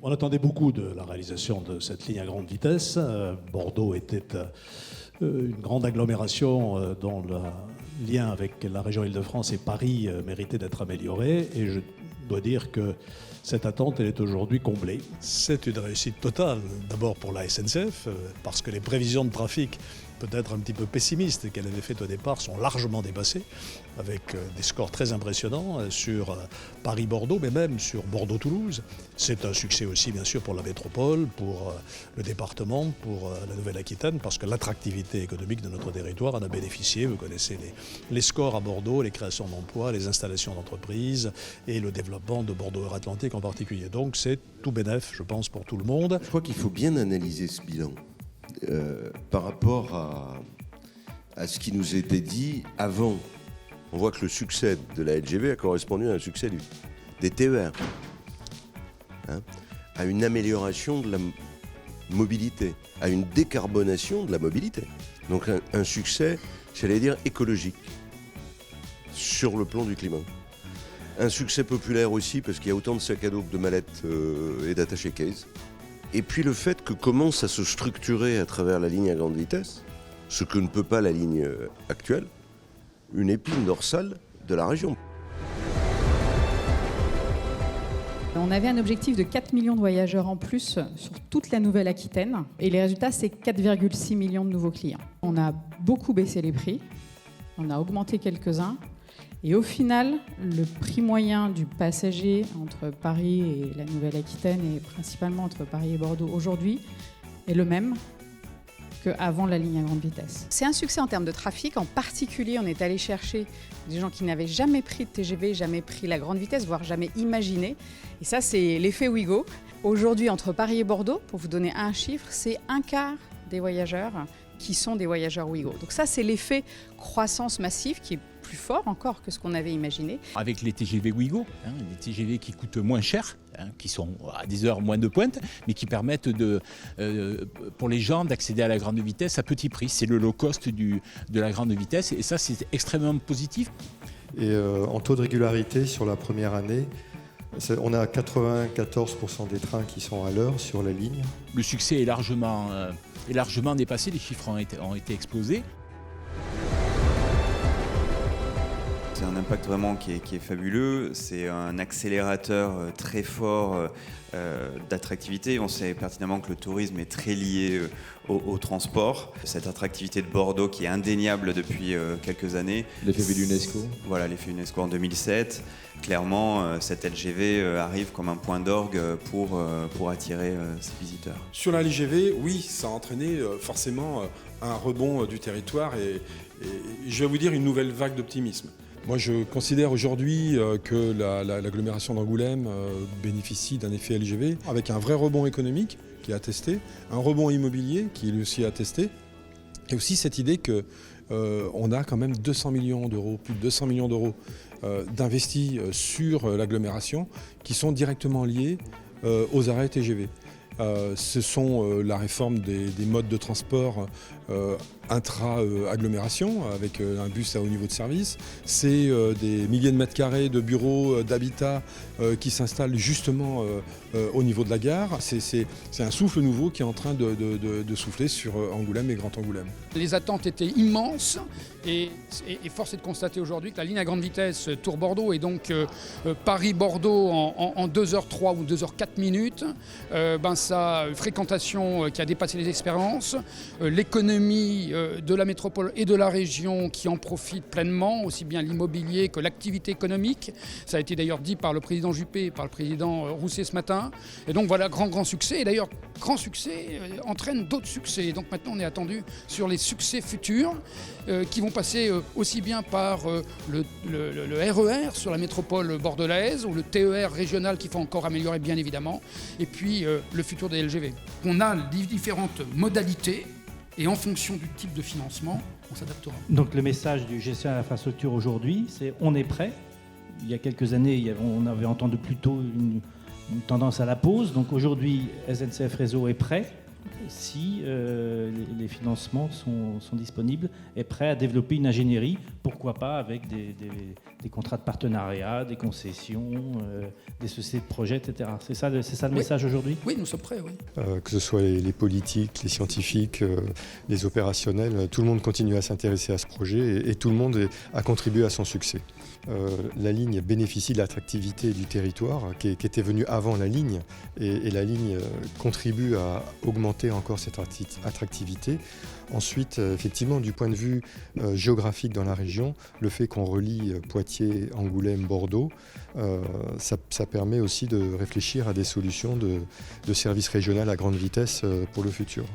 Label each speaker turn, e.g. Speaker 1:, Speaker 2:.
Speaker 1: On attendait beaucoup de la réalisation de cette ligne à grande vitesse. Bordeaux était une grande agglomération dont le lien avec la région Île-de-France et Paris méritait d'être amélioré. Et je dois dire que cette attente, elle est aujourd'hui comblée.
Speaker 2: C'est une réussite totale, d'abord pour la SNCF, parce que les prévisions de trafic, peut-être un petit peu pessimistes, qu'elle avait faites au départ, sont largement dépassées, avec des scores très impressionnants sur Paris-Bordeaux, mais même sur Bordeaux-Toulouse. C'est un succès aussi, bien sûr, pour la métropole, pour le département, pour la Nouvelle-Aquitaine, parce que l'attractivité économique de notre territoire en a bénéficié. Vous connaissez les scores à Bordeaux, les créations d'emplois, les installations d'entreprises et le développement de Bordeaux-Atlantique en particulier. Donc c'est tout bénef, je pense, pour tout le monde.
Speaker 3: Je crois qu'il faut bien analyser ce bilan par rapport à ce qui nous était dit avant. On voit que le succès de la LGV a correspondu à un succès des TER, à une amélioration de la mobilité, à une décarbonation de la mobilité. Donc un succès, j'allais dire, écologique sur le plan du climat. Un succès populaire aussi, parce qu'il y a autant de sacs à dos que de mallettes et d'attachés cases. Et puis le fait que commence à se structurer à travers la ligne à grande vitesse, ce que ne peut pas la ligne actuelle, une épine dorsale de la région.
Speaker 4: On avait un objectif de 4 millions de voyageurs en plus sur toute la Nouvelle-Aquitaine. Et les résultats, c'est 4,6 millions de nouveaux clients. On a beaucoup baissé les prix, on a augmenté quelques-uns. Et au final, le prix moyen du passager entre Paris et la Nouvelle-Aquitaine, et principalement entre Paris et Bordeaux aujourd'hui, est le même qu'avant la ligne à grande vitesse. C'est un succès en termes de trafic. En particulier, on est allé chercher des gens qui n'avaient jamais pris de TGV, jamais pris la grande vitesse, voire jamais imaginé. Et ça, c'est l'effet Ouigo. Aujourd'hui, entre Paris et Bordeaux, pour vous donner un chiffre, c'est un quart des voyageurs qui sont des voyageurs Ouigo. Donc ça, c'est l'effet croissance massive qui est plus fort encore que ce qu'on avait imaginé.
Speaker 5: Avec les TGV Ouigo, les TGV qui coûtent moins cher, qui sont à des heures moins de pointe, mais qui permettent pour les gens d'accéder à la grande vitesse à petit prix. C'est le low cost de la grande vitesse et ça, c'est extrêmement positif.
Speaker 6: Et en taux de régularité sur la première année, on a 94% des trains qui sont à l'heure sur la ligne.
Speaker 5: Le succès est largement dépassé, les chiffres ont été explosés.
Speaker 7: C'est un impact vraiment qui est fabuleux, c'est un accélérateur très fort d'attractivité. On sait pertinemment que le tourisme est très lié au transport. Cette attractivité de Bordeaux qui est indéniable depuis quelques années.
Speaker 8: L'effet de l'UNESCO.
Speaker 7: Voilà, l'effet UNESCO en 2007. Clairement, cette LGV arrive comme un point d'orgue pour attirer ces visiteurs.
Speaker 9: Sur la LGV, oui, ça a entraîné forcément un rebond du territoire et je vais vous dire une nouvelle vague d'optimisme. Moi, je considère aujourd'hui que l'agglomération d'Angoulême bénéficie d'un effet LGV avec un vrai rebond économique qui est attesté, un rebond immobilier qui est aussi attesté, et aussi cette idée qu'on a quand même 200 millions d'euros, plus de 200 millions d'euros d'investis sur l'agglomération qui sont directement liés aux arrêts TGV. Ce sont la réforme des modes de transport intra-agglomération avec un bus à haut niveau de service. C'est des milliers de mètres carrés de bureaux, d'habitat qui s'installent justement au niveau de la gare. C'est un souffle nouveau qui est en train de souffler sur Angoulême et Grand Angoulême.
Speaker 10: Les attentes étaient immenses et force est de constater aujourd'hui que la ligne à grande vitesse Tours-Bordeaux et donc Paris-Bordeaux en 2h03 ou 2h04 minutes, sa fréquentation qui a dépassé les espérances, l'économie de la métropole et de la région qui en profite pleinement, aussi bien l'immobilier que l'activité économique. Ça a été d'ailleurs dit par le président Juppé et par le président Rousset ce matin. Et donc voilà, grand succès. Et d'ailleurs, grand succès entraîne d'autres succès. Donc maintenant, on est attendu sur les succès futurs qui vont passer aussi bien par le RER sur la métropole bordelaise ou le TER régional qu'il faut encore améliorer bien évidemment. Et puis le futur des LGV. On a différentes modalités. Et en fonction du type de financement, on s'adaptera.
Speaker 11: Donc le message du gestionnaire d'infrastructure aujourd'hui, c'est on est prêt. Il y a quelques années, on avait entendu plutôt une tendance à la pause. Donc aujourd'hui, SNCF Réseau est prêt. si les financements sont disponibles, est prêt à développer une ingénierie, pourquoi pas avec des contrats de partenariat, des concessions, des sociétés de projet, etc. C'est ça le message aujourd'hui ?
Speaker 10: Oui, nous sommes prêts, oui.
Speaker 6: Que ce soit les politiques, les scientifiques, les opérationnels, tout le monde continue à s'intéresser à ce projet et tout le monde a contribué à son succès. La ligne bénéficie de l'attractivité du territoire qui était venue avant la ligne et la ligne contribue à augmenter encore cette attractivité. Ensuite, effectivement, du point de vue géographique dans la région, le fait qu'on relie Poitiers, Angoulême, Bordeaux, ça permet aussi de réfléchir à des solutions de services régionaux à grande vitesse pour le futur.